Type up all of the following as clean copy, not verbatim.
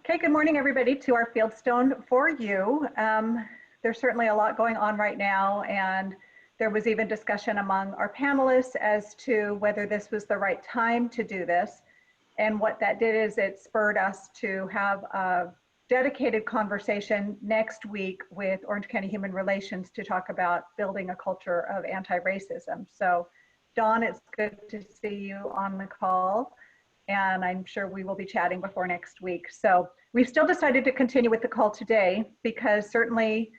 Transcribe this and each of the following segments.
Okay, good morning, everybody, to our Fieldstone4U. There's certainly a lot going on right now, and there was even discussion among our panelists as to whether this was the right time to do this. And what that did is it spurred us to have a dedicated conversation next week with Orange County Human Relations to talk about building a culture of anti-racism. So, Dawn, it's good to see you on the call, and I'm sure we will be chatting before next week. So we've still decided to continue with the call today because certainly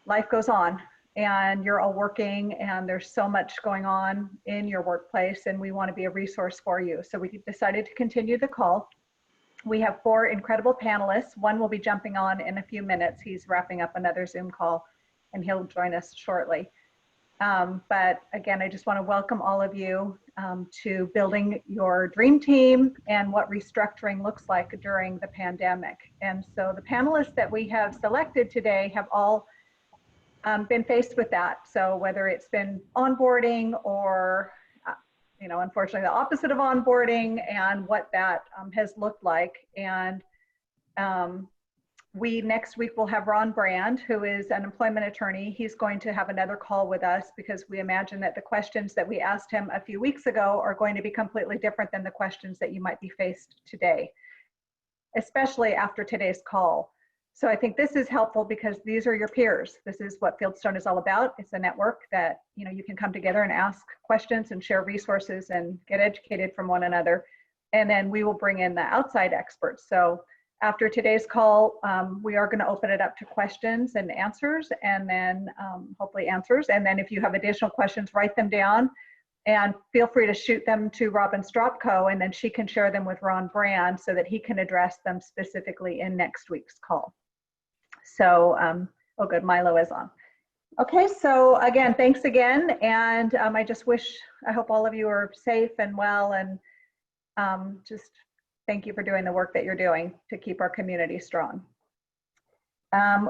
life goes on and you're all working and there's so much going on in your workplace, and we want to be a resource for you. So we decided to continue the call. We have 4 incredible panelists. One will be jumping on in a few minutes. He's wrapping up another Zoom call and he'll join us shortly. But again, I just want to welcome all of you to building your dream team and what restructuring looks like during the pandemic. And so the panelists that we have selected today have all been faced with that. So whether it's been onboarding or, unfortunately the opposite of onboarding and what that has looked like. And next week will have Ron Brand, who is an employment attorney. He's going to have another call with us because we imagine that the questions that we asked him a few weeks ago are going to be completely different than the questions that you might be faced today, especially after today's call. So I think this is helpful because these are your peers. This is what Fieldstone is all about. It's a network that you can come together and ask questions and share resources and get educated from one another. And then we will bring in the outside experts. So after today's call, we are going to open it up to questions and answers, and then hopefully answers. And then if you have additional questions, write them down and feel free to shoot them to Robin Stropko, and then she can share them with Ron Brand so that he can address them specifically in next week's call. So, oh good, Milo is on. Okay, so again, thanks again. And I hope all of you are safe and well, and just thank you for doing the work that you're doing to keep our community strong.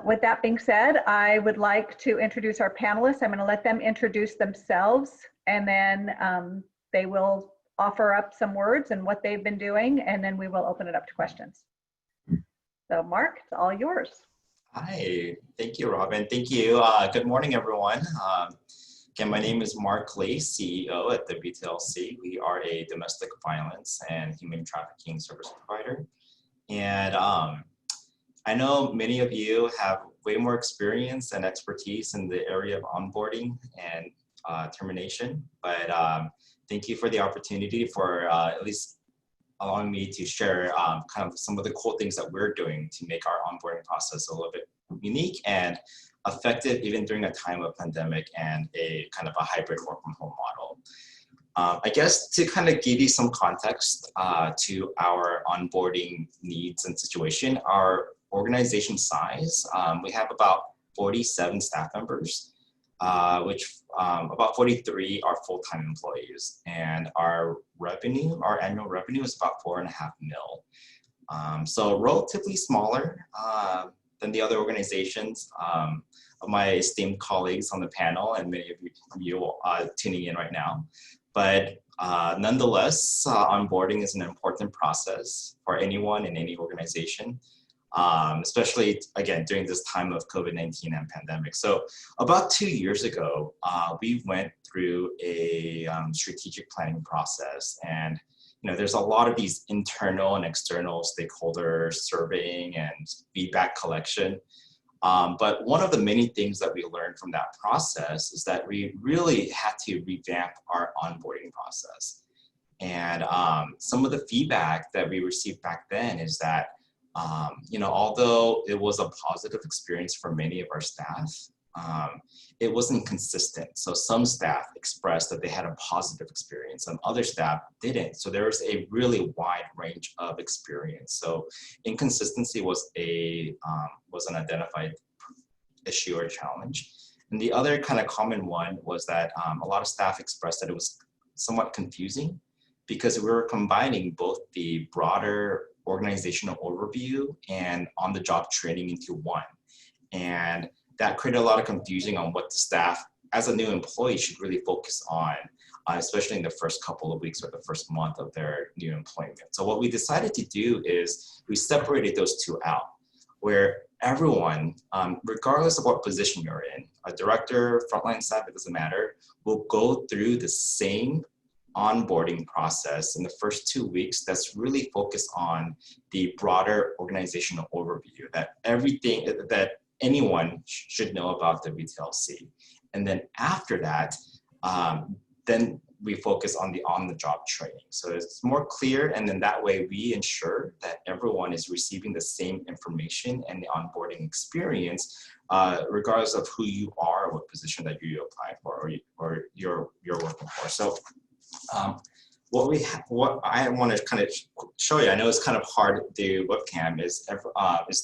With that being said, I would like to introduce our panelists. I'm going to let them introduce themselves, and then they will offer up some words and what they've been doing, and then we will open it up to questions. So Mark, it's all yours. Hi, thank you, Robin. Thank you. Good morning, everyone. Again, my name is Mark Lee, CEO at WTLC. We are a domestic violence and human trafficking service provider. And I know many of you have way more experience and expertise in the area of onboarding and termination, but thank you for the opportunity for at least allowing me to share kind of some of the cool things that we're doing to make our onboarding process a little bit unique and effective even during a time of pandemic and a kind of a hybrid work from home model. I guess to kind of give you some context to our onboarding needs and situation, our organization size, we have about 47 staff members, which about 43 are full-time employees, and our annual revenue is about 4.5 mil. So relatively smaller than the other organizations of my esteemed colleagues on the panel, and many of you tuning in right now. But nonetheless, onboarding is an important process for anyone in any organization, especially, again, during this time of COVID-19 and pandemic. So about 2 years ago, we went through a strategic planning process, and there's a lot of these internal and external stakeholder surveying and feedback collection. But one of the many things that we learned from that process is that we really had to revamp our onboarding process. And some of the feedback that we received back then is that, although it was a positive experience for many of our staff, it wasn't consistent. So some staff expressed that they had a positive experience and other staff didn't. So there was a really wide range of experience. So inconsistency was an identified issue or challenge. And the other kind of common one was that a lot of staff expressed that it was somewhat confusing because we were combining both the broader organizational overview and on-the-job training into one. And that created a lot of confusion on what the staff, as a new employee, should really focus on especially in the first couple of weeks or the first month of their new employment. So what we decided to do is we separated those two out, where everyone, regardless of what position you're in, a director, frontline staff, it doesn't matter, will go through the same onboarding process in the first 2 weeks that's really focused on the broader organizational overview, that everything that anyone should know about the WTLC. And then after that, then we focus on the on-the-job training. So it's more clear, and then that way we ensure that everyone is receiving the same information and the onboarding experience, regardless of who you are or what position that you apply for or you're working for. So what I want to kind of show you, I know it's kind of hard to do webcam, is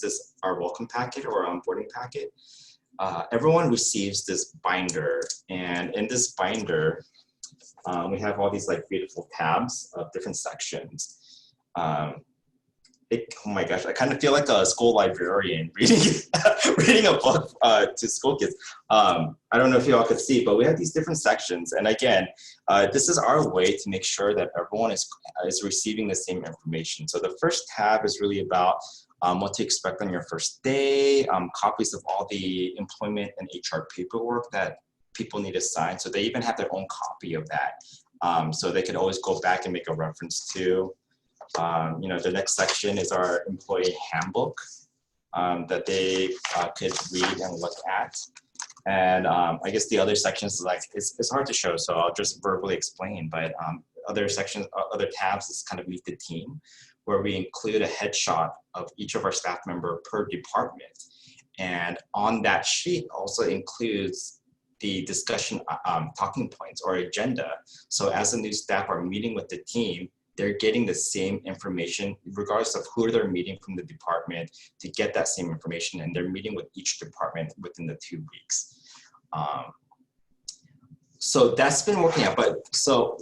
this our welcome packet or onboarding packet. Everyone receives this binder, and in this binder, we have all these like beautiful tabs of different sections. Oh my gosh, I kind of feel like a school librarian reading a book to school kids. I don't know if you all could see, but we have these different sections. And again, this is our way to make sure that everyone is receiving the same information. So the first tab is really about what to expect on your first day, copies of all the employment and HR paperwork that people need to sign. So they even have their own copy of that. So they can always go back and make a reference to. The next section is our employee handbook that they could read and look at. And I guess the other sections, like it's hard to show, so I'll just verbally explain, but other sections, other tabs is kind of meet the team, where we include a headshot of each of our staff member per department. And on that sheet also includes the discussion talking points or agenda. So as the new staff are meeting with the team, they're getting the same information regardless of who they're meeting from the department to get that same information, and they're meeting with each department within the 2 weeks. So that's been working out. But so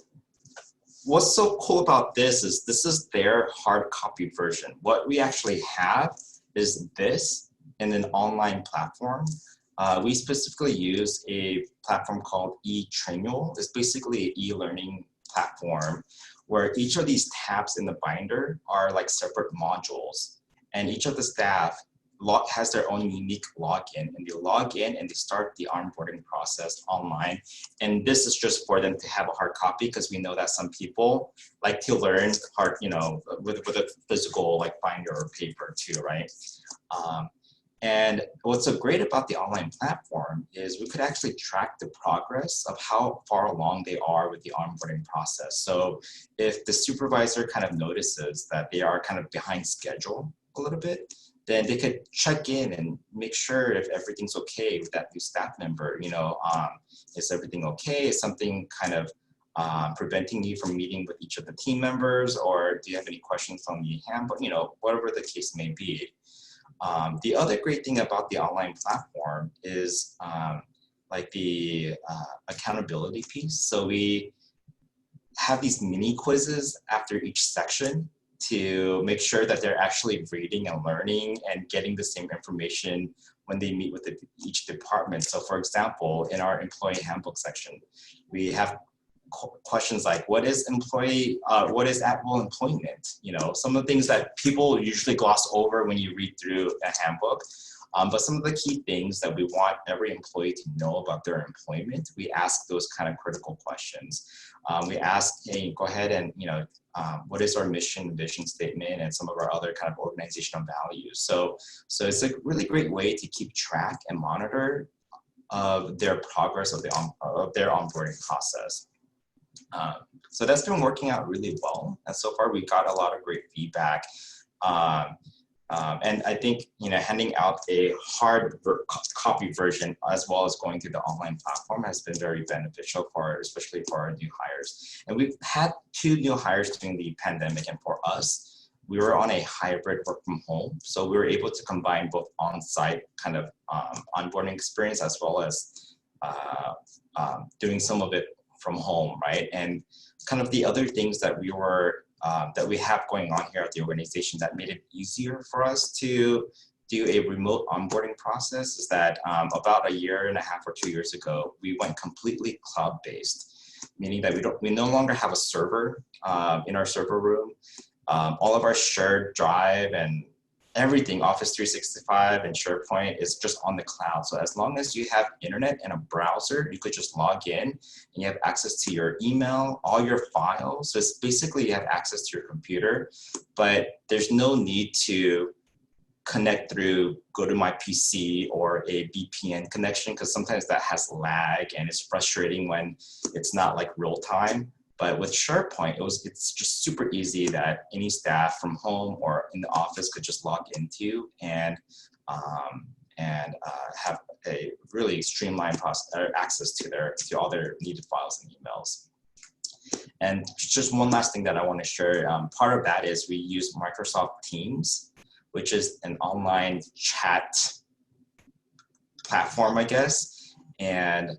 what's so cool about this is their hard copy version. What we actually have is this in an online platform. We specifically use a platform called eTrainul. It's basically an e-learning platform where each of these tabs in the binder are like separate modules, and each of the staff has their own unique login, and they log in and they start the onboarding process online. And this is just for them to have a hard copy, because we know that some people like to learn hard, with a physical like binder or paper too, right? And what's so great about the online platform is we could actually track the progress of how far along they are with the onboarding process. So if the supervisor kind of notices that they are kind of behind schedule a little bit, then they could check in and make sure if everything's okay with that new staff member. Is everything okay? Is something kind of preventing you from meeting with each of the team members, or do you have any questions on the handbook? Whatever the case may be. The other great thing about the online platform is like the accountability piece. So we have these mini quizzes after each section to make sure that they're actually reading and learning and getting the same information when they meet with each department. So for example, in our employee handbook section, we have questions like, what is at-will employment? Some of the things that people usually gloss over when you read through a handbook. But some of the key things that we want every employee to know about their employment, we ask those kind of critical questions. We ask, hey, go ahead and, what is our mission, vision statement, and some of our other kind of organizational values. So it's a really great way to keep track and monitor of their progress of their onboarding process. So that's been working out really well. And so far we got a lot of great feedback. And I think, handing out a hard copy version as well as going through the online platform has been very beneficial especially for our new hires. And we've had 2 new hires during the pandemic, and for us, we were on a hybrid work from home. So we were able to combine both on-site kind of onboarding experience as well as doing some of it from home, right? And kind of the other things that we have going on here at the organization that made it easier for us to do a remote onboarding process is that about 1.5 years or 2 years ago, we went completely cloud-based, meaning that we no longer have a server in our server room. All of our shared drive and everything, Office 365 and SharePoint, is just on the cloud. So as long as you have internet and a browser, you could just log in and you have access to your email, all your files. So it's basically you have access to your computer, but there's no need to connect through go to my PC or a VPN connection, because sometimes that has lag and it's frustrating when it's not like real time. But with SharePoint, it's just super easy that any staff from home or in the office could just log into and have a really streamlined process, access to all their needed files and emails. And just one last thing that I want to share. Part of that is we use Microsoft Teams, which is an online chat platform, I guess. And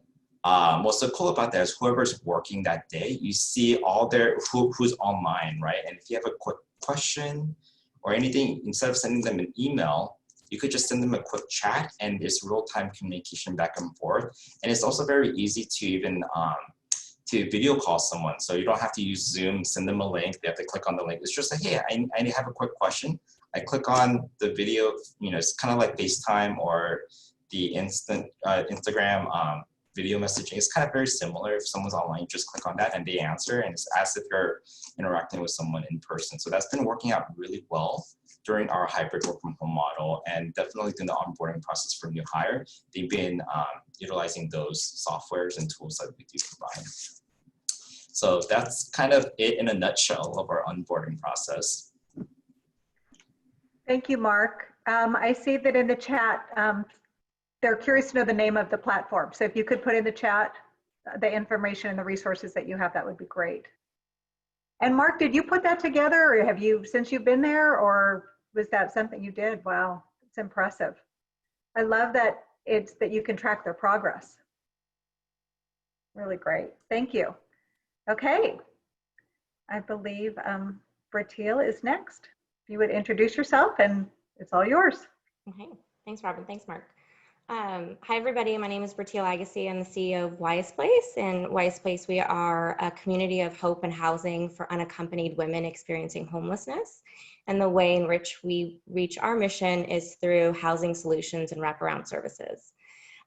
what's so cool about that is whoever's working that day, you see all their who's online, right? And if you have a quick question or anything, instead of sending them an email, you could just send them a quick chat, and there's real-time communication back and forth. And it's also very easy to even to video call someone. So you don't have to use Zoom, send them a link, they have to click on the link. It's just like, hey, I have a quick question. I click on the video, it's kind of like FaceTime or the Instagram video messaging. It's kind of very similar. If someone's online, you just click on that and they answer, and it's as if you're interacting with someone in person. So that's been working out really well during our hybrid work from home model, and definitely during the onboarding process for new hire. They've been utilizing those softwares and tools that we do provide. So that's kind of it in a nutshell of our onboarding process. Thank you, Mark. I see that in the chat, they're curious to know the name of the platform. So if you could put in the chat the information and the resources that you have, that would be great. And Mark, did you put that together, or have you, since you've been there, or was that something you did? Wow, it's impressive. I love that that you can track their progress. Really great, thank you. Okay, I believe Bratil is next. If you would introduce yourself, and it's all yours. Okay, thanks Robin, thanks Mark. Hi everybody, my name is Bratil Agassi. I'm the CEO of Wise Place. In Wise Place, we are a community of hope and housing for unaccompanied women experiencing homelessness. And the way in which we reach our mission is through housing solutions and wraparound services.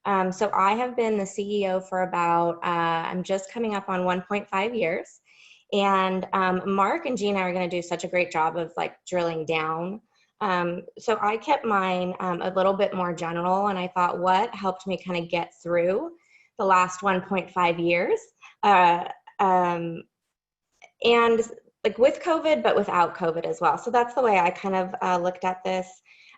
So I have been the CEO for about, I'm just coming up on 1.5 years. And Mark and Gina are going to do such a great job of like drilling down. So I kept mine a little bit more general, and I thought what helped me kind of get through the last 1.5 years, and like with COVID, but without COVID as well. So that's the way I kind of looked at this.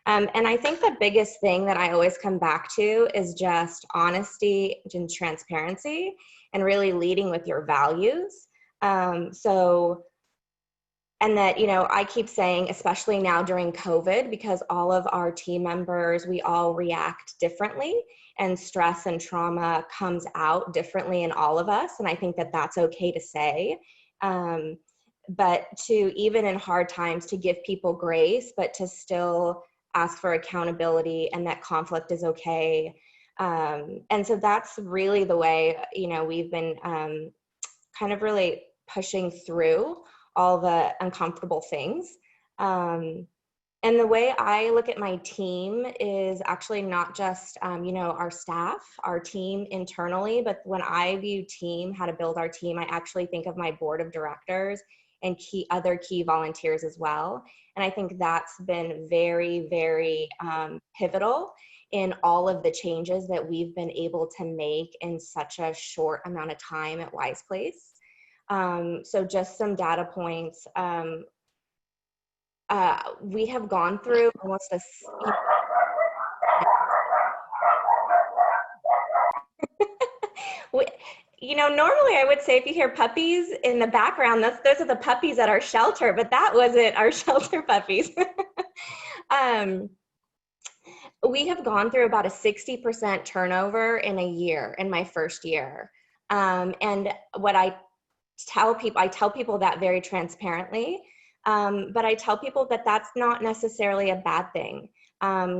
And I think the biggest thing that I always come back to is just honesty and transparency, and really leading with your values. And that, I keep saying, especially now during COVID, because all of our team members, we all react differently, and stress and trauma comes out differently in all of us. And I think that that's okay to say, but to even in hard times, to give people grace, but to still ask for accountability, and that conflict is okay. And so that's really the way, we've been kind of really pushing through all the uncomfortable things. And the way I look at my team is actually not just, our staff, our team internally, but when I view team, how to build our team, I actually think of my board of directors and other key volunteers as well. And I think that's been very, very pivotal in all of the changes that we've been able to make in such a short amount of time at Wise Place. So just some data points. We have gone through almost a normally I would say if you hear puppies in the background, those are the puppies at our shelter, but that wasn't our shelter puppies. We have gone through about a 60% turnover in a year, in my first year. And what I tell people that very transparently, but I tell people that that's not necessarily a bad thing.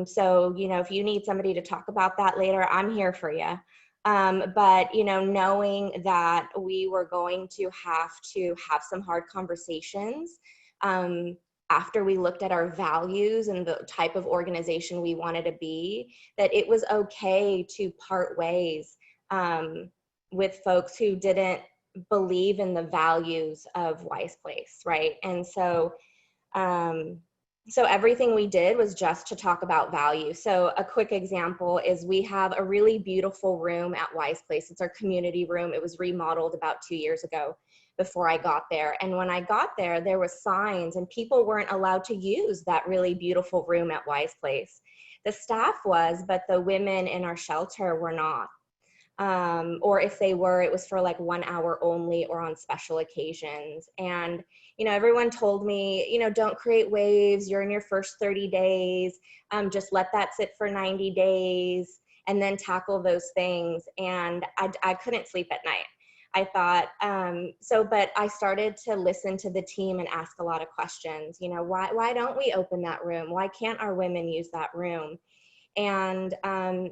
So, if you need somebody to talk about that later, I'm here for you. But, you know, knowing that we were going to have some hard conversations, after we looked at our values and the type of organization we wanted to be, that it was okay to part ways with folks who didn't believe in the values of Wise Place, right? And so, so everything we did was just to talk about value. So a quick example is we have a really beautiful room at Wise Place. It's our community room. It was remodeled about 2 years ago before I got there. And when I got there, there were signs and people weren't allowed to use that really beautiful room at Wise Place. The staff was, but the women in our shelter were not. Or if they were, it was for like 1 hour only or on special occasions. And, you know, everyone told me, you know, don't create waves. You're in your first 30 days. Just let that sit for 90 days and then tackle those things. And I couldn't sleep at night. I thought, but I started to listen to the team and ask a lot of questions. You know, why don't we open that room? Why can't our women use that room? And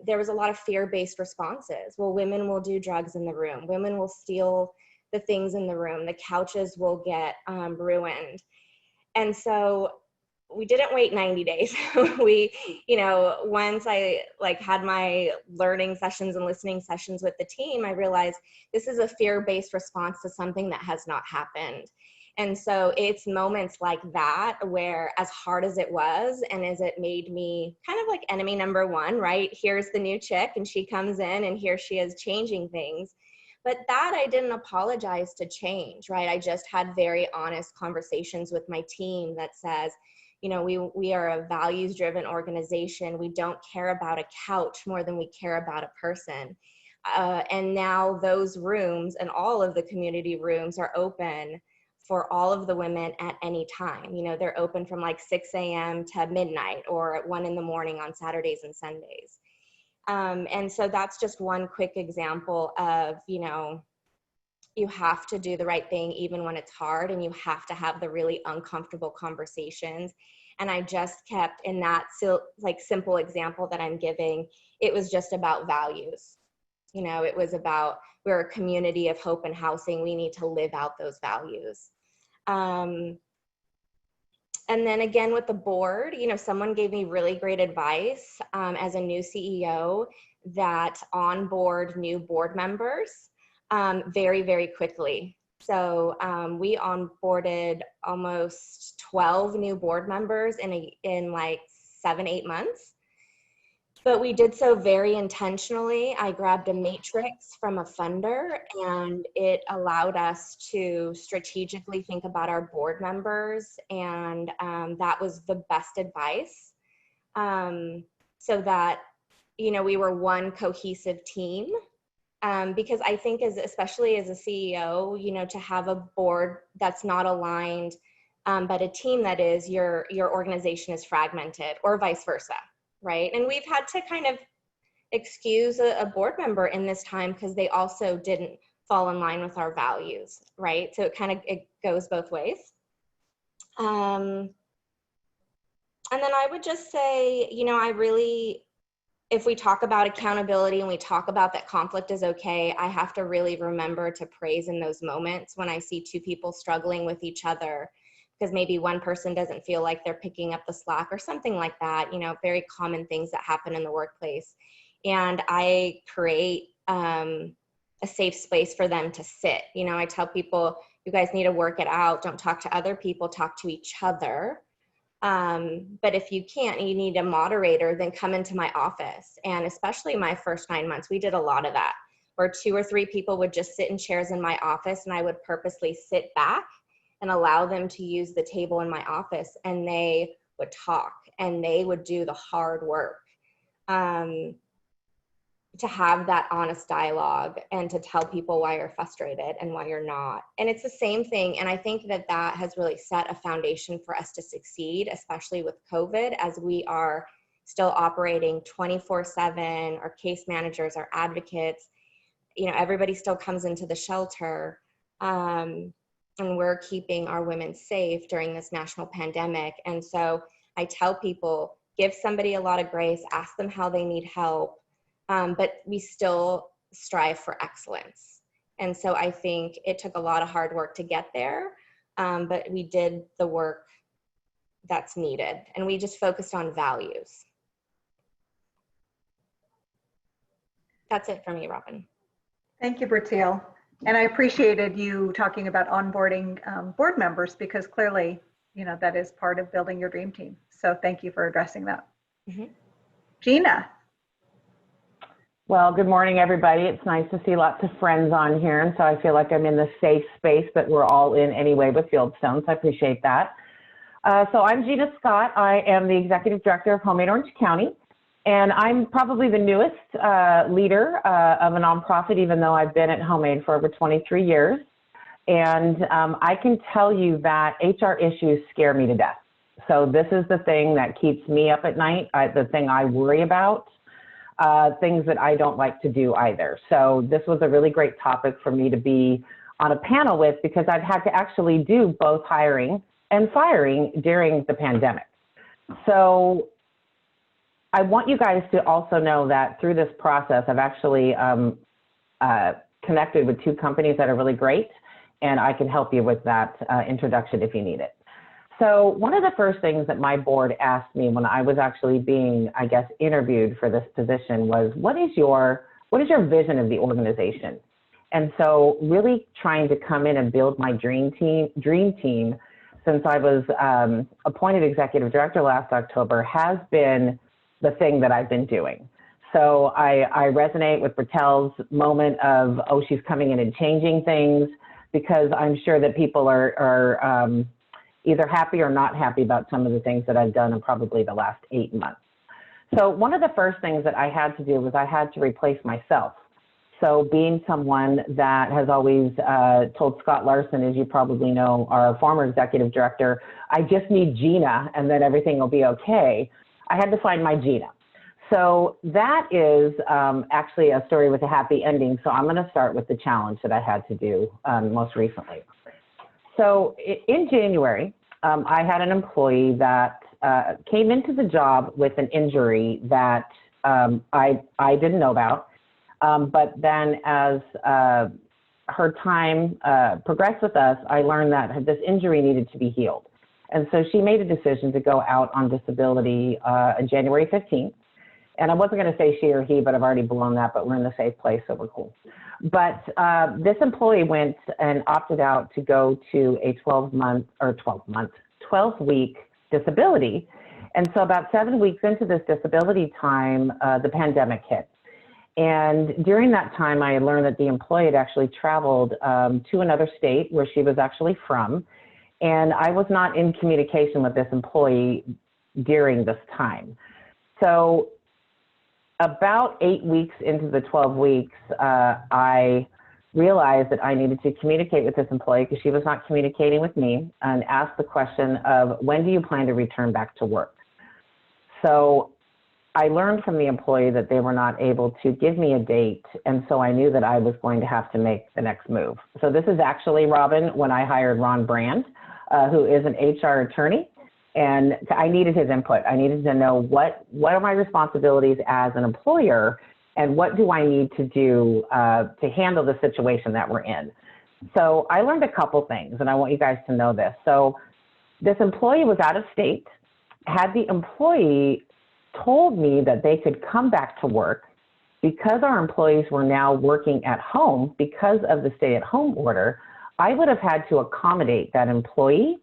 there was a lot of fear-based responses. Well, women will do drugs in the room. Women will steal the things in the room. The couches will get ruined. And so we didn't wait 90 days. We, you know, once I like had my learning sessions and listening sessions with the team, I realized this is a fear-based response to something that has not happened. And so it's moments like that where, as hard as it was, and as it made me kind of like enemy number one, right? Here's the new chick and she comes in and here she is changing things. But that I didn't apologize to change, right? I just had very honest conversations with my team that says, you know, we are a values-driven organization. We don't care about a couch more than we care about a person. And now those rooms and all of the community rooms are open for all of the women at any time. You know, they're open from like 6 a.m. to midnight or at 1 in the morning on Saturdays and Sundays. And so that's just one quick example of, you know, you have to do the right thing even when it's hard, and you have to have the really uncomfortable conversations. And I just kept in that like simple example that I'm giving, it was just about values. You know, it was about, we're a community of hope and housing. We need to live out those values. And then again with the board, you know, someone gave me really great advice as a new CEO, that onboard new board members very, very quickly. So we onboarded almost 12 new board members in like 7-8 months. But we did so very intentionally. I grabbed a matrix from a funder, and it allowed us to strategically think about our board members. And that was the best advice. So that, you know, we were one cohesive team. Because I think especially as a CEO, you know, to have a board that's not aligned, but a team that is, your organization is fragmented, or vice versa. Right. And we've had to kind of excuse a board member in this time because they also didn't fall in line with our values. Right. So it goes both ways. And then I would just say, you know, if we talk about accountability and we talk about that conflict is okay, I have to really remember to praise in those moments when I see two people struggling with each other, because maybe one person doesn't feel like they're picking up the slack or something like that, you know, very common things that happen in the workplace. And I create a safe space for them to sit. You know, I tell people, you guys need to work it out. Don't talk to other people, talk to each other. But if you can't, you need a moderator, then come into my office. And especially my first 9 months, we did a lot of that, where 2 or 3 people would just sit in chairs in my office, and I would purposely sit back and allow them to use the table in my office, and they would talk and they would do the hard work to have that honest dialogue and to tell people why you're frustrated and why you're not. And it's the same thing. And I think that that has really set a foundation for us to succeed, especially with COVID, as we are still operating 24/7, our case managers, our advocates, you know, everybody still comes into the shelter. And we're keeping our women safe during this national pandemic. And so I tell people, give somebody a lot of grace, ask them how they need help, but we still strive for excellence. And so I think it took a lot of hard work to get there, but we did the work that's needed, and we just focused on values. That's it for me, Robin. Thank you, Bertil. And I appreciated you talking about onboarding board members, because clearly, that is part of building your dream team. So thank you for addressing that. Mm-hmm. Gina. Well, good morning, everybody. It's nice to see lots of friends on here. And so I feel like I'm in the safe space that we're all in anyway with Fieldstone. So I appreciate that. So I'm Judith Scott. I am the Executive Director of Homemade Orange County. And I'm probably the newest leader of a nonprofit, even though I've been at Homemade for over 23 years. And I can tell you that HR issues scare me to death. So this is the thing that keeps me up at night, the thing I worry about, things that I don't like to do either. So this was a really great topic for me to be on a panel with, because I've had to actually do both hiring and firing during the pandemic. So I want you guys to also know that through this process, I've actually connected with 2 companies that are really great, and I can help you with that introduction if you need it. So one of the first things that my board asked me when I was actually being, I guess, interviewed for this position was, what is your vision of the organization? And so really trying to come in and build my dream team since I was appointed executive director last October has been the thing that I've been doing. So I resonate with Bertel's moment of, oh, she's coming in and changing things, because I'm sure that people are either happy or not happy about some of the things that I've done in probably the last 8 months. So one of the first things that I had to do was I had to replace myself. So being someone that has always told Scott Larson, as you probably know, our former executive director, I just need Gina and then everything will be okay, I had to find my Gina. So that is actually a story with a happy ending. So I'm going to start with the challenge that I had to do most recently. So in January, I had an employee that came into the job with an injury that I didn't know about. But then as her time progressed with us, I learned that this injury needed to be healed. And so she made a decision to go out on disability on January 15th. And I wasn't going to say she or he, but I've already blown that, but we're in the safe place, so we're cool. But this employee went and opted out to go to a 12-week disability. And so about 7 weeks into this disability time, the pandemic hit. And during that time, I learned that the employee had actually traveled to another state where she was actually from. And I was not in communication with this employee during this time. So about 8 weeks into the 12 weeks, I realized that I needed to communicate with this employee because she was not communicating with me, and asked the question of, when do you plan to return back to work? So I learned from the employee that they were not able to give me a date, and so I knew that I was going to have to make the next move. So this is actually, Robin, when I hired Ron Brand, who is an HR attorney, and I needed his input. I needed to know what are my responsibilities as an employer, and what do I need to do to handle the situation that we're in. So I learned a couple things, and I want you guys to know this. So this employee was out of state. Had the employee told me that they could come back to work, because our employees were now working at home because of the stay-at-home order, I would have had to accommodate that employee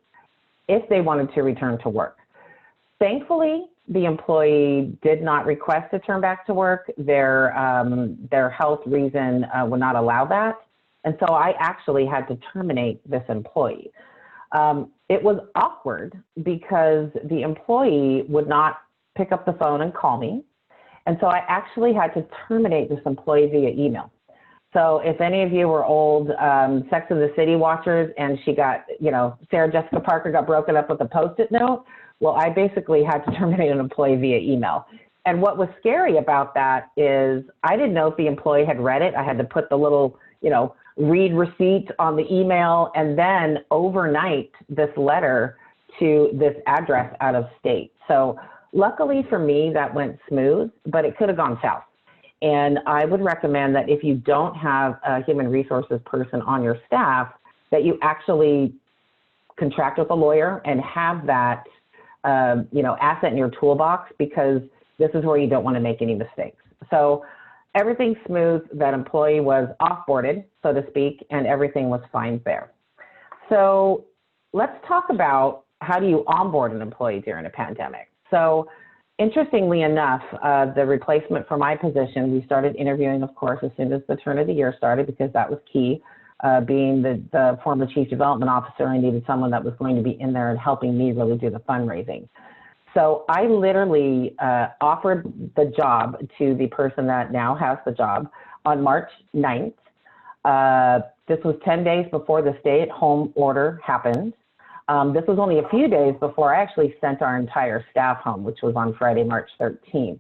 if they wanted to return to work. Thankfully, the employee did not request to turn back to work. Their health reason would not allow that. And so I actually had to terminate this employee. It was awkward because the employee would not pick up the phone and call me. And so I actually had to terminate this employee via email. So if any of you were old Sex and the City watchers, and she got, Sarah Jessica Parker got broken up with a Post-it note, well, I basically had to terminate an employee via email. And what was scary about that is I didn't know if the employee had read it. I had to put the little, read receipt on the email, and then overnight this letter to this address out of state. So luckily for me, that went smooth, but it could have gone south. And I would recommend that if you don't have a human resources person on your staff, that you actually contract with a lawyer and have that asset in your toolbox, because this is where you don't want to make any mistakes. So everything's smooth. That employee was offboarded, so to speak, and everything was fine there. So let's talk about, how do you onboard an employee during a pandemic? So interestingly enough, the replacement for my position, we started interviewing, of course, as soon as the turn of the year started, because that was key. Being the former chief development officer, I needed someone that was going to be in there and helping me really do the fundraising. So I literally offered the job to the person that now has the job on March 9th. This was 10 days before the stay-at-home order happened. This was only a few days before I actually sent our entire staff home, which was on Friday, March 13th.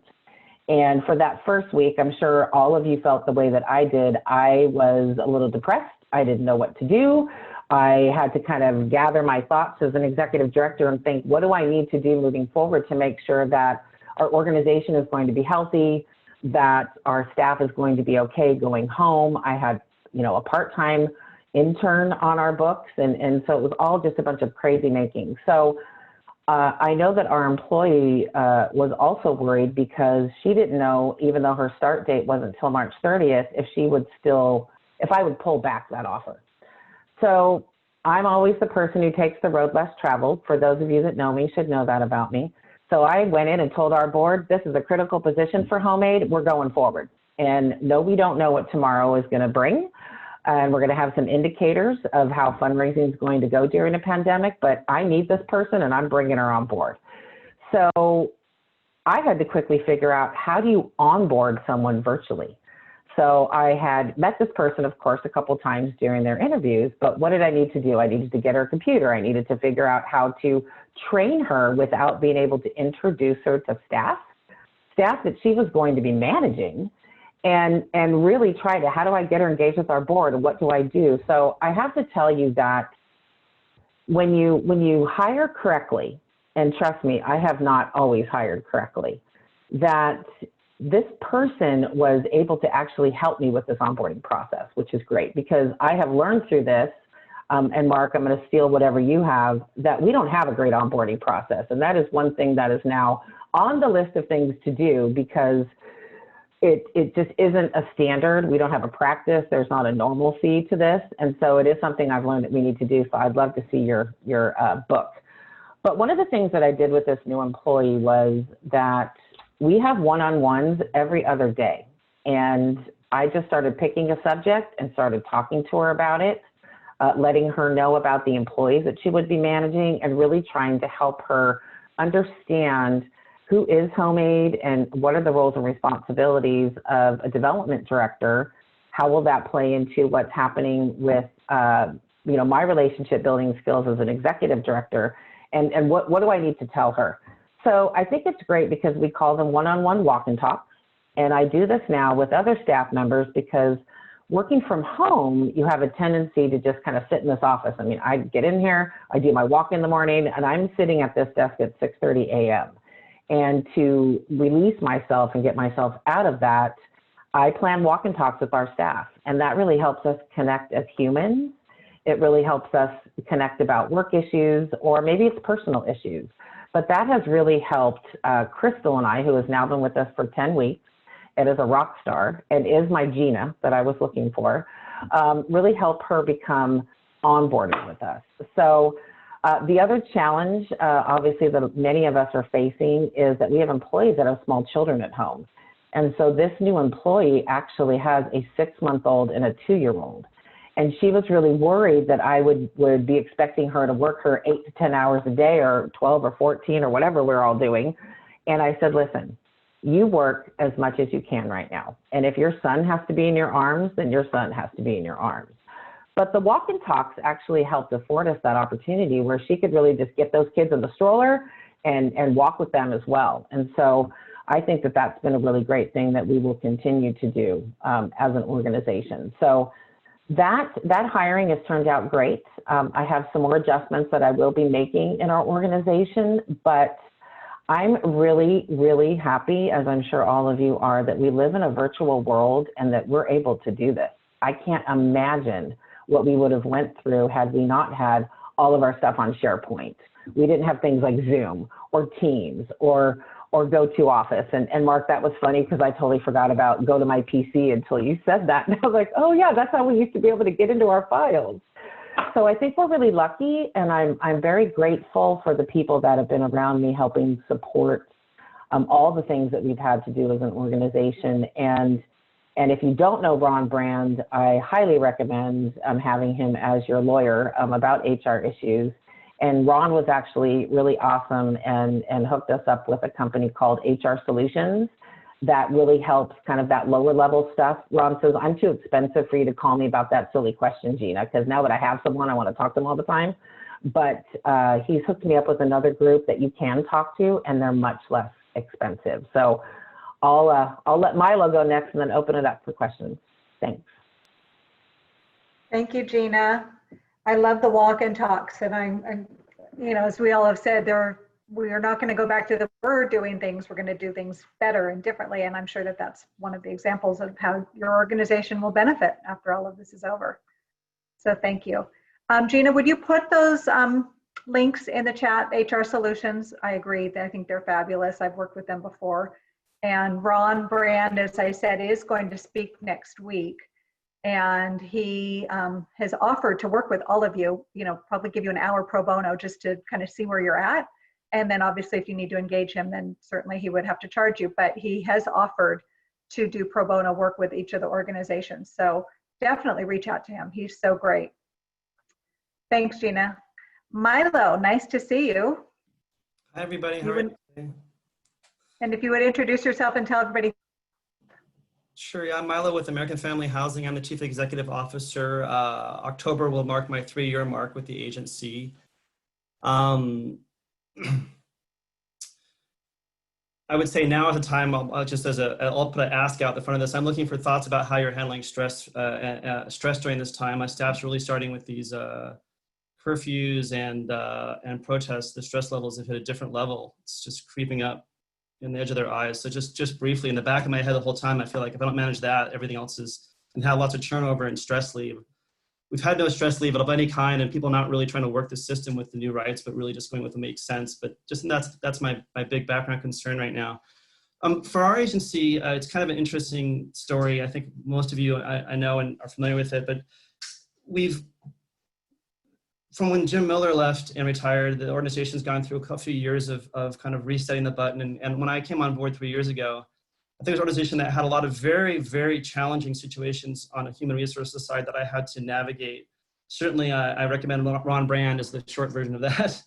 And for that first week, I'm sure all of you felt the way that I did. I was a little depressed. I didn't know what to do. I had to kind of gather my thoughts as an executive director and think, what do I need to do moving forward to make sure that our organization is going to be healthy, that our staff is going to be okay going home. I had, a part-time intern on our books, and so it was all just a bunch of crazy making. So I know that our employee was also worried, because she didn't know, even though her start date wasn't until March 30th, if I would pull back that offer. So I'm always the person who takes the road less traveled. For those of you that know me should know that about me. So I went in and told our board, this is a critical position for Homemade. We're going forward. And no, we don't know what tomorrow is going to bring. And we're going to have some indicators of how fundraising is going to go during a pandemic, but I need this person and I'm bringing her on board. So I had to quickly figure out, how do you onboard someone virtually? So I had met this person, of course, a couple times during their interviews, but what did I need to do? I needed to get her a computer. I needed to figure out how to train her without being able to introduce her to staff that she was going to be managing. And really try to, how do I get her engaged with our board, and what do I do? So I have to tell you that when you hire correctly, and trust me, I have not always hired correctly, that this person was able to actually help me with this onboarding process, which is great, because I have learned through this, and Mark, I'm going to steal whatever you have, that we don't have a great onboarding process. And that is one thing that is now on the list of things to do, because it just isn't a standard. We don't have a practice. There's not a normalcy to this. And so it is something I've learned that we need to do. So I'd love to see your book. But one of the things that I did with this new employee was that we have one-on-ones every other day. And I just started picking a subject and started talking to her about it, letting her know about the employees that she would be managing, and really trying to help her understand who is Homemade and what are the roles and responsibilities of a development director. How will that play into what's happening with my relationship building skills as an executive director, and what do I need to tell her? So I think it's great, because we call them one-on-one walk and talks. And I do this now with other staff members, because working from home, you have a tendency to just kind of sit in this office. I mean, I get in here, I do my walk in the morning, and I'm sitting at this desk at 6:30 a.m. And to release myself and get myself out of that, I plan walk and talks with our staff. And that really helps us connect as humans. It really helps us connect about work issues, or maybe it's personal issues. But that has really helped Crystal and I, who has now been with us for 10 weeks, and is a rock star, and is my Gina that I was looking for, really help her become onboarded with us. So the other challenge, obviously, that many of us are facing is that we have employees that have small children at home. And so this new employee actually has a 6-month-old and a 2-year-old. And she was really worried that I would be expecting her to work her 8 to 10 hours a day, or 12 or 14 or whatever we're all doing. And I said, listen, you work as much as you can right now. And if your son has to be in your arms, then your son has to be in your arms. But the walk and talks actually helped afford us that opportunity where she could really just get those kids in the stroller and walk with them as well. And so I think that that's been a really great thing that we will continue to do as an organization. So that hiring has turned out great. I have some more adjustments that I will be making in our organization, but I'm really, really happy, as I'm sure all of you are, that we live in a virtual world and that we're able to do this. I can't imagine what we would have went through had we not had all of our stuff on SharePoint. We didn't have things like Zoom or Teams or GoToOffice. And Mark, that was funny because I totally forgot about Go to My PC until you said that. And I was like, oh yeah, that's how we used to be able to get into our files. So I think we're really lucky, and I'm very grateful for the people that have been around me helping support all the things that we've had to do as an organization. And if you don't know Ron Brand, I highly recommend having him as your lawyer about HR issues. And Ron was actually really awesome and hooked us up with a company called HR Solutions that really helps kind of that lower level stuff. Ron says, I'm too expensive for you to call me about that silly question, Gina, because now that I have someone, I want to talk to them all the time. But he's hooked me up with another group that you can talk to, and they're much less expensive. So I'll let Milo go next and then open it up for questions. Thanks. Thank you, Gina. I love the walk and talks, and I'm you know, as we all have said, we are not going to go back to the we're doing things. We're going to do things better and differently. And I'm sure that that's one of the examples of how your organization will benefit after all of this is over. So thank you. Gina, would you put those links in the chat? HR Solutions, I agree. I think they're fabulous. I've worked with them before. And Ron Brand, as I said, is going to speak next week. And he has offered to work with all of you, you know, probably give you an hour pro bono just to kind of see where you're at. And then obviously if you need to engage him, then certainly he would have to charge you, but he has offered to do pro bono work with each of the organizations. So definitely reach out to him. He's so great. Thanks, Gina. Milo, nice to see you. Hi, everybody. How are you? And if you would introduce yourself and tell everybody. Sure, yeah, I'm Milo with American Family Housing. I'm the Chief Executive Officer. October will mark my 3-year mark with the agency. I would say now is the time, I'll put an ask out the front of this. I'm looking for thoughts about how you're handling stress during this time. My staff's really starting with these curfews and protests. The stress levels have hit a different level. It's just creeping up in the edge of their eyes. So just briefly, in the back of my head the whole time, I feel like if I don't manage that, everything else is, and have lots of turnover and stress leave. We've had no stress leave of any kind, and people not really trying to work the system with the new rights, but really just going with what makes sense. But just that's my big background concern right now. For our agency, it's kind of an interesting story. I think most of you I know and are familiar with it, but from when Jim Miller left and retired, the organization's gone through a few years of kind of resetting the button. And when I came on board 3 years ago, I think it was an organization that had a lot of very, very challenging situations on a human resources side that I had to navigate. Certainly, I recommend Ron Brand as the short version of that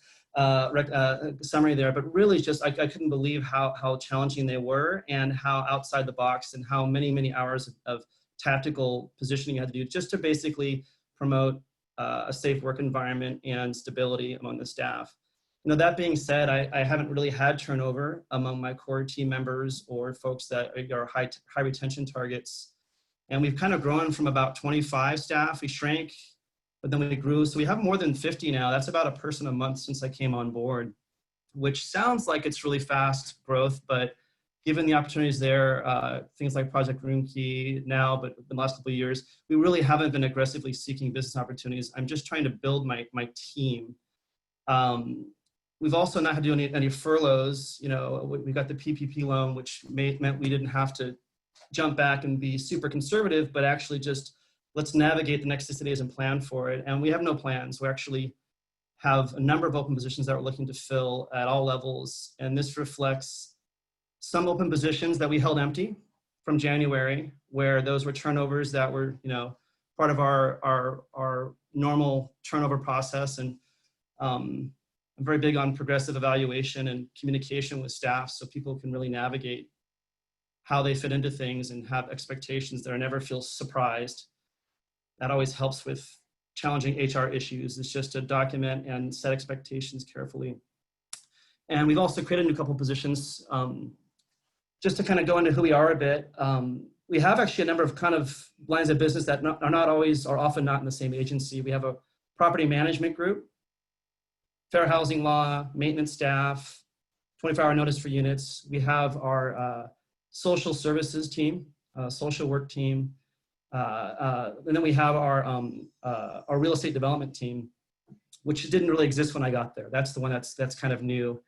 summary there, but really just, I couldn't believe how challenging they were and how outside the box and how many, many hours of tactical positioning you had to do just to basically promote a safe work environment and stability among the staff. You know, that being said, I haven't really had turnover among my core team members or folks that are high retention targets. And we've kind of grown from about 25 staff. We shrank, but then we grew. So we have more than 50 now. That's about a person a month since I came on board, which sounds like it's really fast growth, but given the opportunities there, things like Project Roomkey now, but in the last couple of years, we really haven't been aggressively seeking business opportunities. I'm just trying to build my team. We've also not had to do any furloughs. You know, we got the PPP loan, which meant we didn't have to jump back and be super conservative, but actually just let's navigate the next 60 days and plan for it. And we have no plans. We actually have a number of open positions that we're looking to fill at all levels. And this reflects some open positions that we held empty from January, where those were turnovers that were, you know, part of our normal turnover process. And I'm very big on progressive evaluation and communication with staff so people can really navigate how they fit into things and have expectations that are never feel surprised. That always helps with challenging HR issues. It's just to document and set expectations carefully. And we've also created a couple positions just to kind of go into who we are a bit. We have actually a number of kind of lines of business that are not always or often not in the same agency. We have a property management group, fair housing law, maintenance staff, 24-hour notice for units. We have our social services team, social work team, and then we have our real estate development team, which didn't really exist when I got there. That's the one that's kind of new.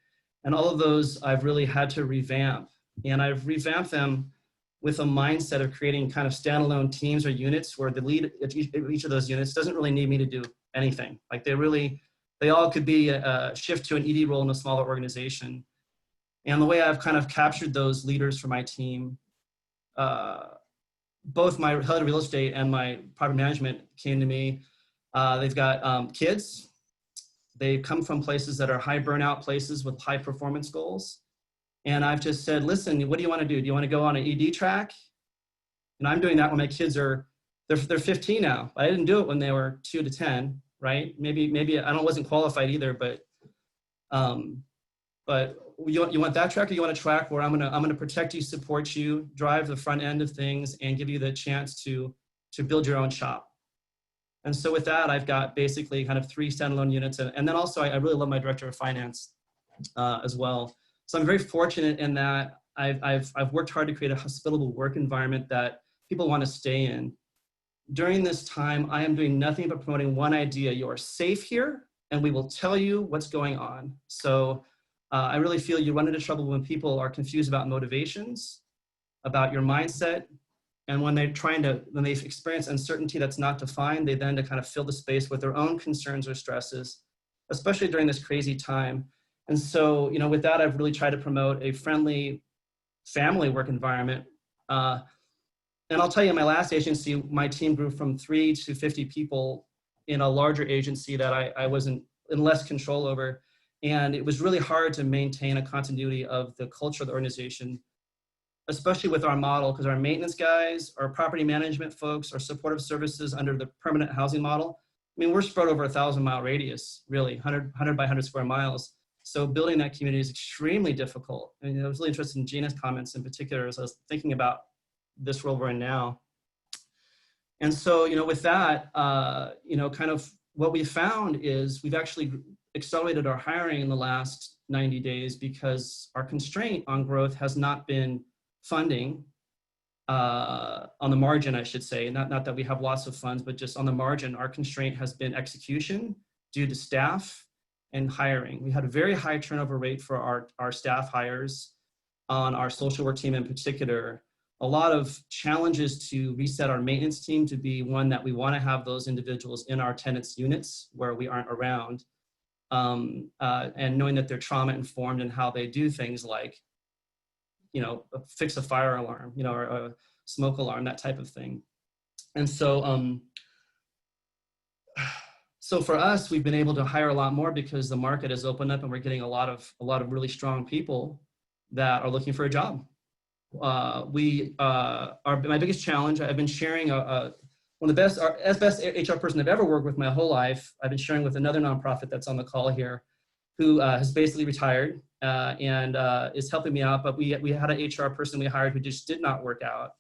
And all of those I've really had to revamp. And I've revamped them with a mindset of creating kind of standalone teams or units where the lead of each of those units doesn't really need me to do anything. Like they all could be a shift to an ED role in a smaller organization. And the way I've kind of captured those leaders for my team, both my head of real estate and my property management came to me. They've got kids. They come from places that are high burnout places with high performance goals. And I've just said, listen, what do you want to do? Do you want to go on an ED track? And I'm doing that when my kids they're 15 now. I didn't do it when they were 2 to 10, right? Maybe I wasn't qualified either, but you want that track, or you want a track where I'm gonna protect you, support you, drive the front end of things, and give you the chance to build your own shop. And so with that, I've got basically kind of 3 standalone units, and then also I really love my director of finance as well. So I'm very fortunate in that I've worked hard to create a hospitable work environment that people want to stay in. During this time, I am doing nothing but promoting one idea: you are safe here, and we will tell you what's going on. So I really feel you run into trouble when people are confused about motivations, about your mindset, and when they experience uncertainty that's not defined, they then to kind of fill the space with their own concerns or stresses, especially during this crazy time. And so, with that, I've really tried to promote a friendly family work environment. And I'll tell you, in my last agency, my team grew from 3 to 50 people in a larger agency that I wasn't in less control over. And it was really hard to maintain a continuity of the culture of the organization, especially with our model, because our maintenance guys, our property management folks, our supportive services under the permanent housing model, I mean, we're spread over a 1,000-mile radius, really, 100 by 100 square miles. So building that community is extremely difficult. And I was really interested in Gina's comments in particular as I was thinking about this world we're in now. And so, with that, kind of what we found is we've actually accelerated our hiring in the last 90 days because our constraint on growth has not been funding on the margin, I should say. Not that we have lots of funds, but just on the margin, our constraint has been execution due to staff and hiring. We had a very high turnover rate for our staff hires on our social work team in particular. A lot of challenges to reset our maintenance team to be one that we want to have those individuals in our tenants' units where we aren't around, and knowing that they're trauma informed in how they do things like, fix a fire alarm, or a smoke alarm, that type of thing. And so, so for us, we've been able to hire a lot more because the market has opened up and we're getting a lot of really strong people that are looking for a job. My biggest challenge, I've been sharing one of the best HR person I've ever worked with my whole life. I've been sharing with another nonprofit that's on the call here, who has basically retired and is helping me out. But we had an HR person we hired who just did not work out,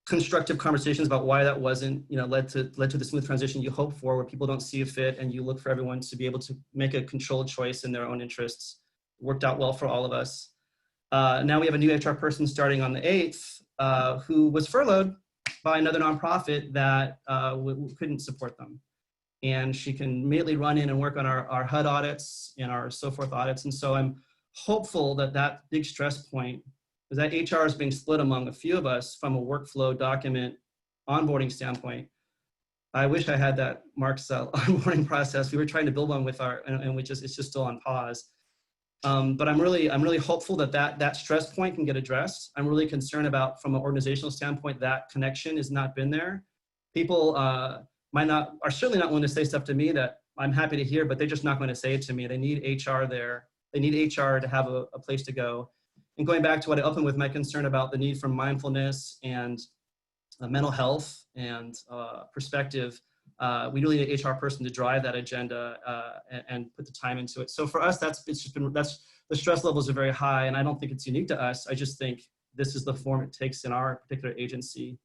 constructive conversations about why that wasn't, led to the smooth transition you hope for, where people don't see a fit and you look for everyone to be able to make a controlled choice in their own interests. Worked out well for all of us. Now we have a new HR person starting on the 8th who was furloughed by another nonprofit that couldn't support them. And she can immediately run in and work on our HUD audits and our so forth audits. And so I'm hopeful that big stress point, is that HR is being split among a few of us from a workflow document onboarding standpoint. I wish I had that Mark's onboarding process. We were trying to build one with and it's just still on pause. But I'm really hopeful that stress point can get addressed. I'm really concerned about, from an organizational standpoint, that connection has not been there. People are certainly not willing to say stuff to me that I'm happy to hear, but they're just not going to say it to me. They need HR there. They need HR to have a place to go. And going back to what I opened with, my concern about the need for mindfulness and mental health and perspective, we really need an HR person to drive that agenda and put the time into it. So for us, the stress levels are very high, and I don't think it's unique to us. I just think this is the form it takes in our particular agency.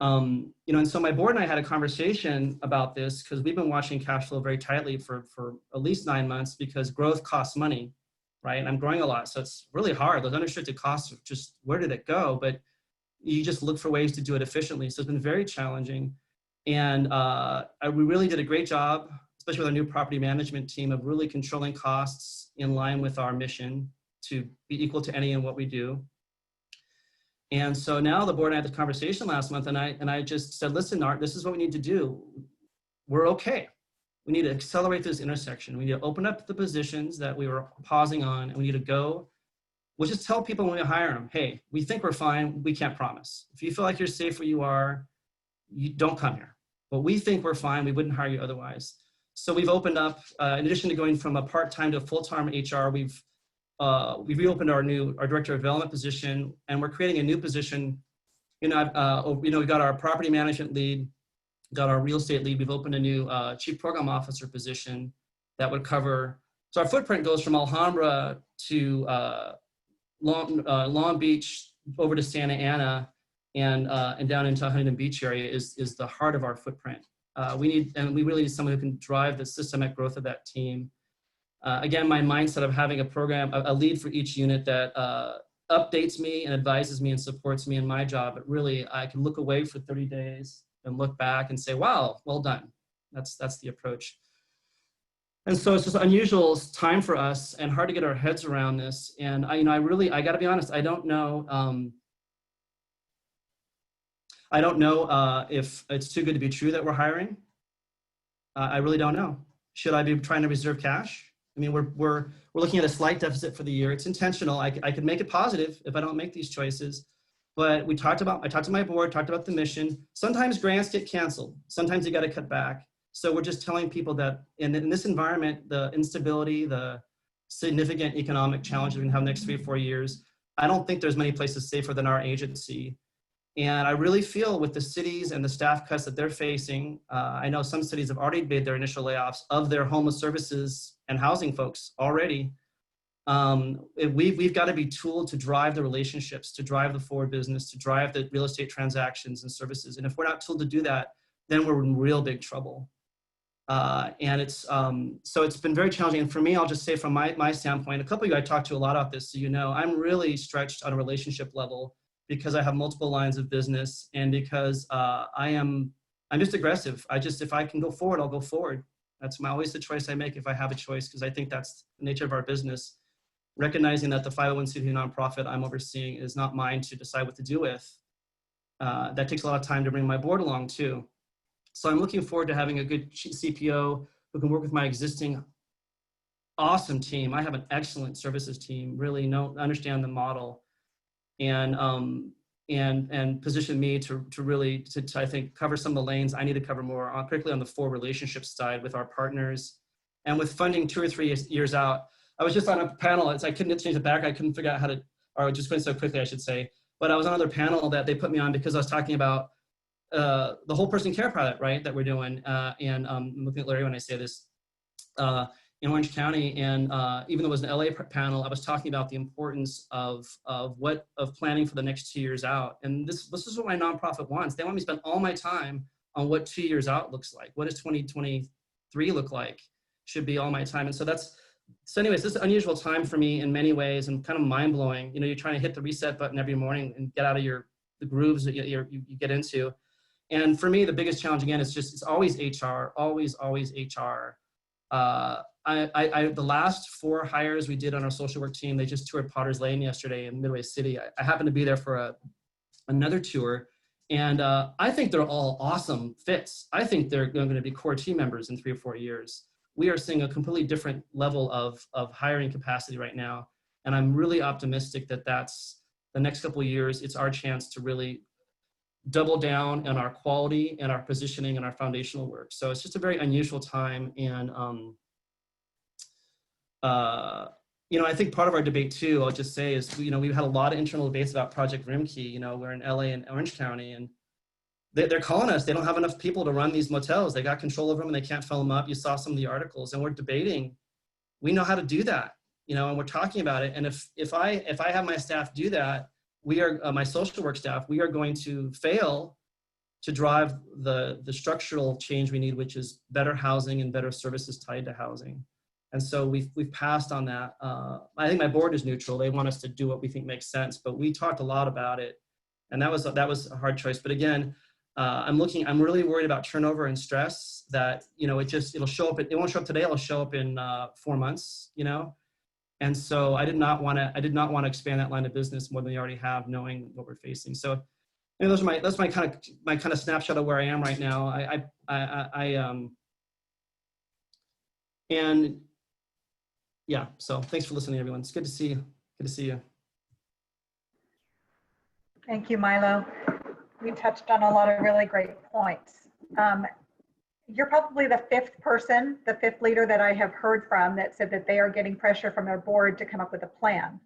And so my board and I had a conversation about this because we've been watching cash flow very tightly for at least 9 months because growth costs money, right? And I'm growing a lot, so it's really hard. Those unrestricted costs are just, where did it go? But you just look for ways to do it efficiently. So it's been very challenging. And we really did a great job, especially with our new property management team, of really controlling costs in line with our mission to be equal to any and what we do. And so now the board and I had this conversation last month, and I just said, listen, Art, this is what we need to do. We're okay. We need to accelerate this intersection. We need to open up the positions that we were pausing on, and we need to go. We'll just tell people when we hire them, hey, we think we're fine. We can't promise. If you feel like you're safe where you are, you don't come here. But we think we're fine. We wouldn't hire you otherwise. So we've opened up, in addition to going from a part-time to a full-time HR, we've reopened our director of development position, and we're creating a new position. We've got our property management lead, got our real estate lead. We've opened a new chief program officer position that would cover. So our footprint goes from Alhambra to Long Beach over to Santa Ana, and down into Huntington Beach area is the heart of our footprint. We really need someone who can drive the systemic growth of that team. Again, my mindset of having a program, a lead for each unit that updates me and advises me and supports me in my job. But really, I can look away for 30 days and look back and say, wow, well done. That's the approach. And so it's just an unusual time for us and hard to get our heads around this. And I got to be honest, I don't know if it's too good to be true that we're hiring. I really don't know. Should I be trying to reserve cash? I mean, we're looking at a slight deficit for the year. It's intentional. I could make it positive if I don't make these choices. But I talked to my board, talked about the mission. Sometimes grants get canceled. Sometimes you got to cut back. So we're just telling people that in this environment, the instability, the significant economic challenges we're gonna have the next 3 or 4 years, I don't think there's many places safer than our agency. And I really feel with the cities and the staff cuts that they're facing, I know some cities have already made their initial layoffs of their homeless services and housing folks already. We've got to be tooled to drive the relationships, to drive the forward business, to drive the real estate transactions and services. And if we're not tooled to do that, then we're in real big trouble. And so it's been very challenging. And for me, I'll just say from my standpoint, a couple of you I talked to a lot about this, so I'm really stretched on a relationship level because I have multiple lines of business, and because I'm just aggressive. If I can go forward, I'll go forward. That's always the choice I make if I have a choice, because I think that's the nature of our business. Recognizing that the 501c3 nonprofit I'm overseeing is not mine to decide what to do with. That takes a lot of time to bring my board along too. So I'm looking forward to having a good CPO who can work with my existing awesome team. I have an excellent services team, really understand the model, and position me to really, I think, cover some of the lanes I need to cover more, particularly on the forward relationship side with our partners, and with funding 2 or 3 years out. I was just on a panel, I couldn't change it back, I couldn't figure out how to, or just went so quickly, I should say, but I was on another panel that they put me on because I was talking about the whole person care pilot, right, that we're doing, and I'm looking at Larry when I say this, in Orange County, and even though it was an LA panel, I was talking about the importance of planning for the next 2 years out. And this is what my nonprofit wants. They want me to spend all my time on what 2 years out looks like. What does 2023 look like? Should be all my time. And so anyways, this is an unusual time for me in many ways, and kind of mind blowing. You're trying to hit the reset button every morning and get out of the grooves that you get into. And for me, the biggest challenge again is it's always HR, always HR. The last 4 hires we did on our social work team, they just toured Potter's Lane yesterday in Midway City. I happened to be there for another tour, and I think they're all awesome fits. I think they're going to be core team members in 3 or 4 years. We are seeing a completely different level of hiring capacity right now, and I'm really optimistic that that's the next couple of years. It's our chance to really double down on our quality and our positioning and our foundational work. So it's just a very unusual time. And, I think part of our debate too, I'll just say is, we've had a lot of internal debates about Project Rimkey. We're in LA and Orange County, and they're calling us. They don't have enough people to run these motels. They got control over them and they can't fill them up. You saw some of the articles, and we're debating. We know how to do that, and we're talking about it. And if I have my staff do that, we are, my social work staff, we are going to fail to drive the structural change we need, which is better housing and better services tied to housing. And so we've passed on that. I think my board is neutral. They want us to do what we think makes sense, but we talked a lot about it, and that was a hard choice. But again, I'm really worried about turnover and stress, that, you know, it'll show up, it won't show up today, it'll show up in 4 months, you know? And so I did not want to expand that line of business more than we already have, knowing what we're facing. So, you know, that's my kind of snapshot of where I am right now. And yeah, so thanks for listening, everyone. It's good to see you. Good to see you. Thank you, Milo. We touched on a lot of really great points. You're probably the fifth leader that I have heard from that said that they are getting pressure from their board to come up with a plan.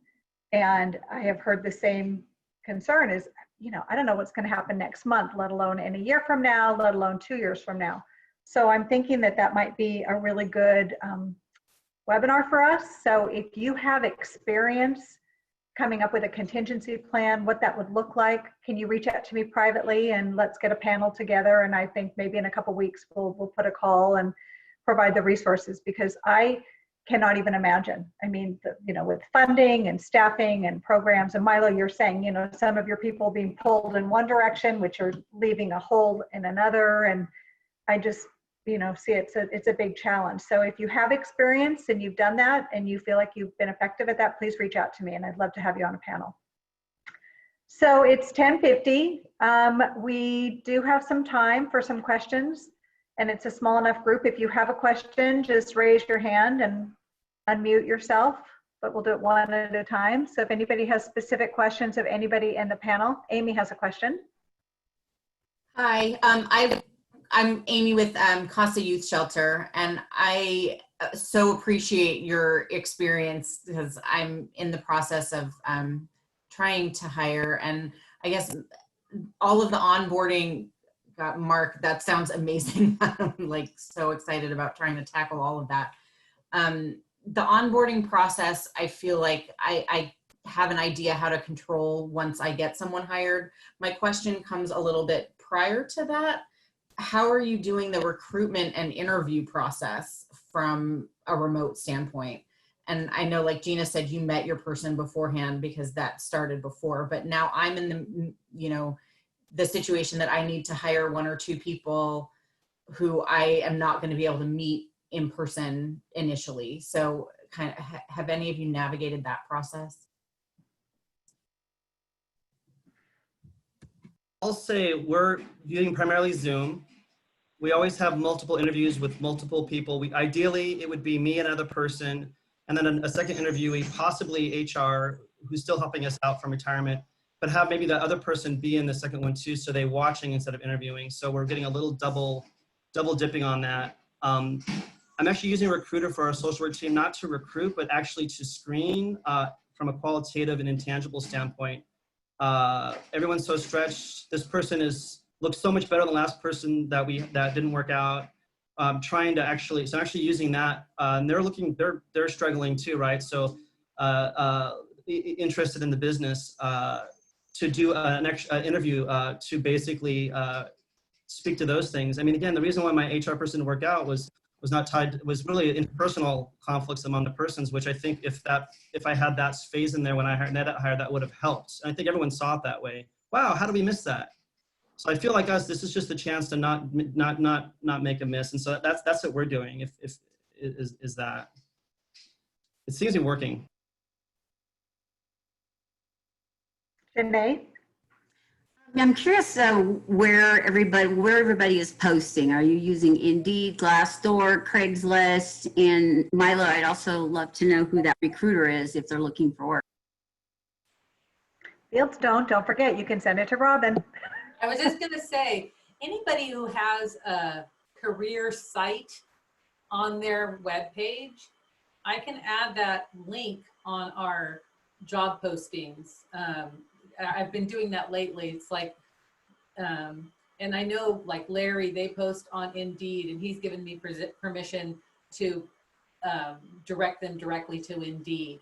And I have heard the same concern is, you know, I don't know what's going to happen next month, let alone in a year from now, let alone 2 years from now. So I'm thinking that that might be a really good webinar for us. So if you have experience coming up with a contingency plan, what that would look like, can you reach out to me privately and let's get a panel together? And I think maybe in a couple of weeks we'll put a call and provide the resources, because I cannot even imagine. I mean, you know, with funding and staffing and programs, and Milo, you're saying, you know, some of your people being pulled in one direction, which are leaving a hole in another. And I just, you know, see it's a big challenge. So if you have experience and you've done that and you feel like you've been effective at that, please reach out to me and I'd love to have you on a panel. So it's 10:50. We do have some time for some questions, and it's a small enough group. If you have a question, just raise your hand and unmute yourself, but we'll do it one at a time. So if anybody has specific questions of anybody in the panel, Amy has a question. Hi, I'm Amy with Casa Youth Shelter, and I so appreciate your experience, because I'm in the process of trying to hire, and I guess all of the onboarding, Mark, that sounds amazing. I'm like so excited about trying to tackle all of that. The onboarding process, I feel like I have an idea how to control once I get someone hired. My question comes a little bit prior to that. How are you doing the recruitment and interview process from a remote standpoint? And I know, like Gina said, you met your person beforehand because that started before, but now I'm in the, you know, the situation that I need to hire 1 or 2 people who I am not going to be able to meet in person initially. So kind of, have any of you navigated that process? I'll say we're using primarily Zoom. We always have multiple interviews with multiple people. Ideally, it would be me and another person, and then a second interviewee, possibly HR, who's still helping us out from retirement, but have maybe the other person be in the second one too, so they're watching instead of interviewing. So we're getting a little double dipping on that. I'm actually using a recruiter for our social work team, not to recruit, but actually to screen from a qualitative and intangible standpoint. Everyone's so stretched. This person looks so much better than the last person that didn't work out. I'm actually using that, and they're struggling too, right? So interested in the business, to do an interview to basically speak to those things. I mean, again, the reason why my HR person didn't work out was really interpersonal conflicts among the persons, which I think if I had that phase in there when I hired, that would have helped. And I think everyone saw it that way. Wow, how did we miss that? So I feel like this is just a chance to not make a miss. And so that's what we're doing. Is that it seems to be working. Janae? I'm curious where everybody is posting. Are you using Indeed, Glassdoor, Craigslist? And Milo, I'd also love to know who that recruiter is if they're looking for work. Fieldstone, don't forget, you can send it to Robin. I was just going to say, anybody who has a career site on their webpage, I can add that link on our job postings. I've been doing that lately. It's like, and I know like Larry, they post on Indeed, and he's given me permission to direct them directly to Indeed.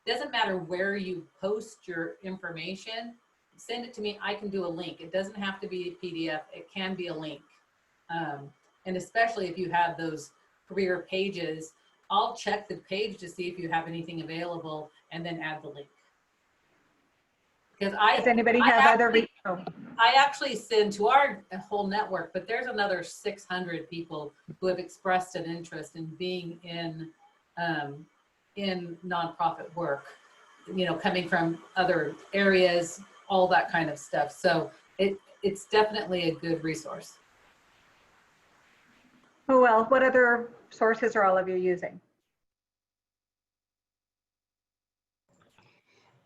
Doesn't matter where you post your information, send it to me. I can do a link. It doesn't have to be a PDF. It can be a link. And especially if you have those career pages, I'll check the page to see if you have anything available and then add the link. Because Does anybody have other? I actually send to our whole network, but there's another 600 people who have expressed an interest in being in nonprofit work, you know, coming from other areas, all that kind of stuff. So it's definitely a good resource. Who else? What other sources are all of you using?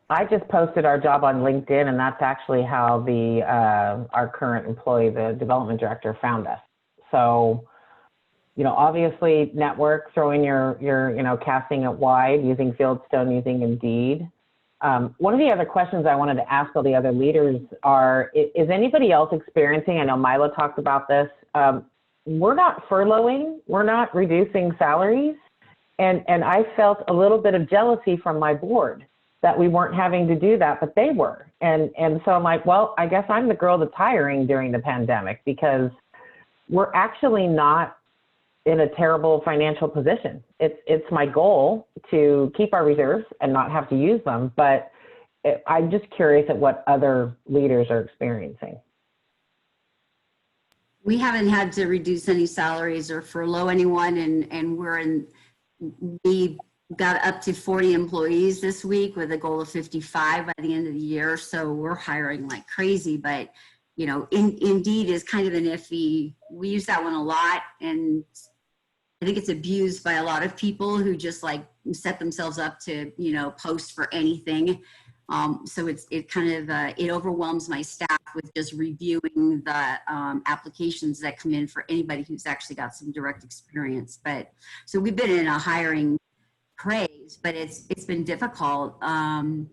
I just posted our job on LinkedIn, and that's actually how our current employee, the development director, found us. So, you know, obviously network, throwing your casting it wide, using Fieldstone, using Indeed. One of the other questions I wanted to ask all the other leaders is anybody else experiencing, I know Milo talked about this, we're not furloughing, we're not reducing salaries. And I felt a little bit of jealousy from my board that we weren't having to do that, but they were. And so I'm like, well, I guess I'm the girl that's hiring during the pandemic, because we're actually not in a terrible financial position. It's my goal to keep our reserves and not have to use them, but I'm just curious at what other leaders are experiencing. We haven't had to reduce any salaries or furlough anyone, and we got up to 40 employees this week with a goal of 55 by the end of the year. So we're hiring like crazy, but you know, Indeed is kind of an iffy. We use that one a lot, and I think it's abused by a lot of people who just like set themselves up to, you know, post for anything. So it kind of, it overwhelms my staff with just reviewing the applications that come in for anybody who's actually got some direct experience. But so we've been in a hiring craze, but it's been difficult. And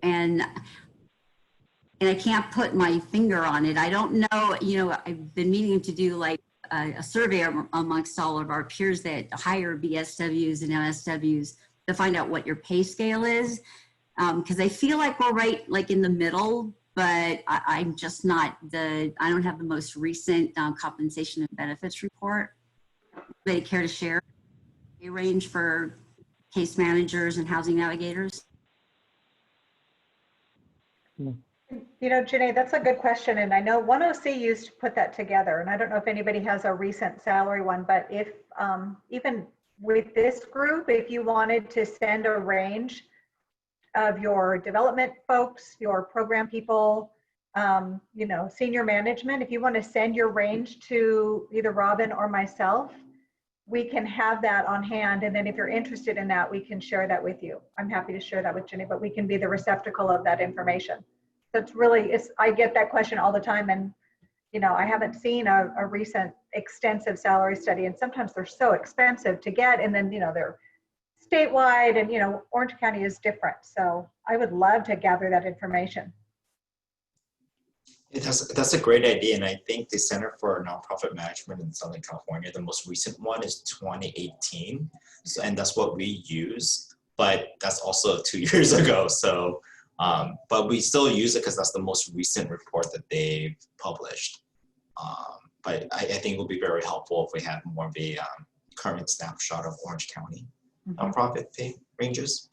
I can't put my finger on it. I don't know, you know, I've been meaning to do like a survey amongst all of our peers that hire BSWs and MSWs to find out what your pay scale is. Because I feel like we're right like in the middle, but I'm just not I don't have the most recent compensation and benefits report. Anybody care to share a range for case managers and housing navigators? You know, Janae, that's a good question. And I know 1OC used to put that together. And I don't know if anybody has a recent salary one, but if even with this group, if you wanted to send a range of your development folks, your program people, you know, senior management, if you want to send your range to either Robin or myself, we can have that on hand. And then if you're interested in that, we can share that with you. I'm happy to share that with Jenny, but we can be the receptacle of that information. So it's really, I get that question all the time. And, you know, I haven't seen a recent extensive salary study, and sometimes they're so expensive to get. And then, you know, they're statewide, and, you know, Orange County is different. So I would love to gather that information. That's a great idea. And I think the Center for Nonprofit Management in Southern California, the most recent one is 2018. So, and that's what we use, but that's also 2 years ago. So, but we still use it because that's the most recent report that they've published. But I think it would be very helpful if we had more of a current snapshot of Orange County nonprofit pay ranges.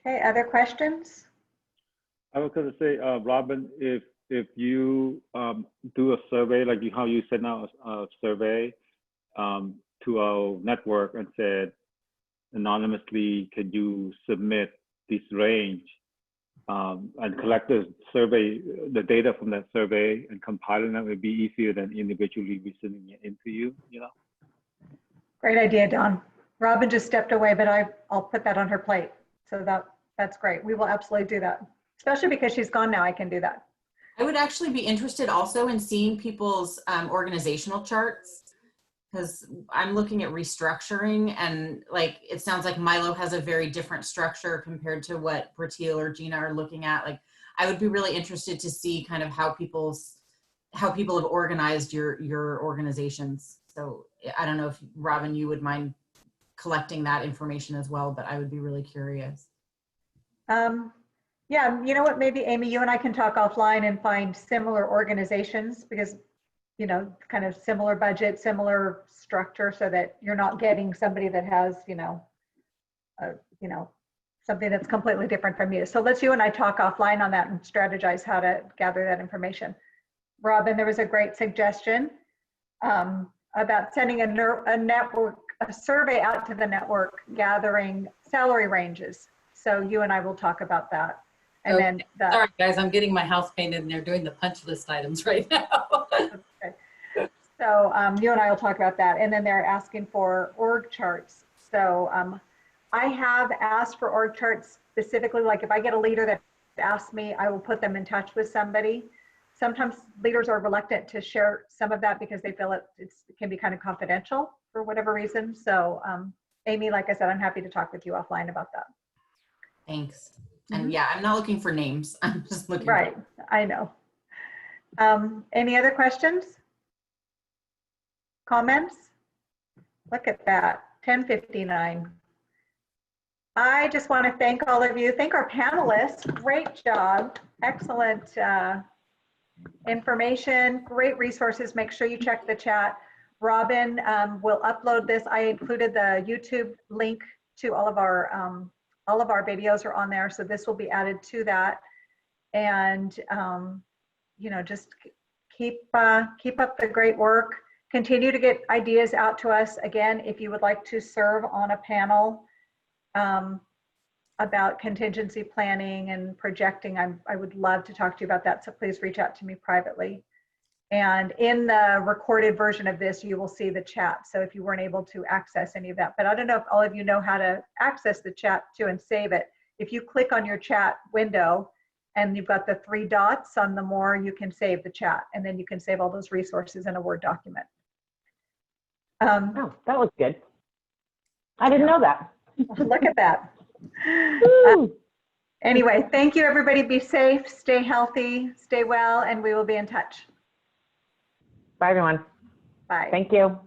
Okay, other questions? I was going to say, Robin, if you do a survey, like how you sent out a survey to our network and said, anonymously, can you submit this range and collect the survey, the data from that survey and compiling that would be easier than individually resending it into you, you know? Great idea, Don. Robin just stepped away, but I'll put that on her plate. So that's great. We will absolutely do that. Especially because she's gone now, I can do that. I would actually be interested also in seeing people's organizational charts, because I'm looking at restructuring, and like it sounds like Milo has a very different structure compared to what Bertil or Gina are looking at. Like, I would be really interested to see kind of how people have organized your organizations. So I don't know if Robin, you would mind collecting that information as well, but I would be really curious. Yeah, you know what, maybe Amy, you and I can talk offline and find similar organizations because, kind of similar budget, similar structure so that you're not getting somebody that has, something that's completely different from you. So let's you and I talk offline on that and strategize how to gather that information. Robin, there was a great suggestion about sending a survey out to the network, gathering salary ranges. So you and I will talk about that. And Okay. then Sorry guys, I'm getting my house painted and they're doing the punch list items right now. okay. So you and I will talk about that. And then they're asking for org charts. So I have asked for org charts specifically, like if I get a leader that asks me, I will put them in touch with somebody. Sometimes leaders are reluctant to share some of that because they feel it can be kind of confidential for whatever reason. So Amy, like I said, I'm happy to talk with you offline about that. Thanks. And yeah, I'm not looking for names. I'm just looking. Right, I know. Any other questions? Comments? Look at that, 10:59. I just want to thank all of you. Thank our panelists. Great job. Excellent information, great resources. Make sure you check the chat. Robin will upload this. I included the YouTube link to all of our videos are on there. So this will be added to that. And, just keep up the great work. Continue to get ideas out to us. Again, if you would like to serve on a panel about contingency planning and projecting, I would love to talk to you about that. So please reach out to me privately. And in the recorded version of this, you will see the chat. So if you weren't able to access any of that, but I don't know if all of you know how to access the chat too and save it. If you click on your chat window and you've got the 3 dots on the more, you can save the chat and then you can save all those resources in a Word document. Oh, that was good. I didn't know that. Look at that. Anyway, thank you everybody. Be safe, stay healthy, stay well, and we will be in touch. Bye everyone. Bye. Thank you.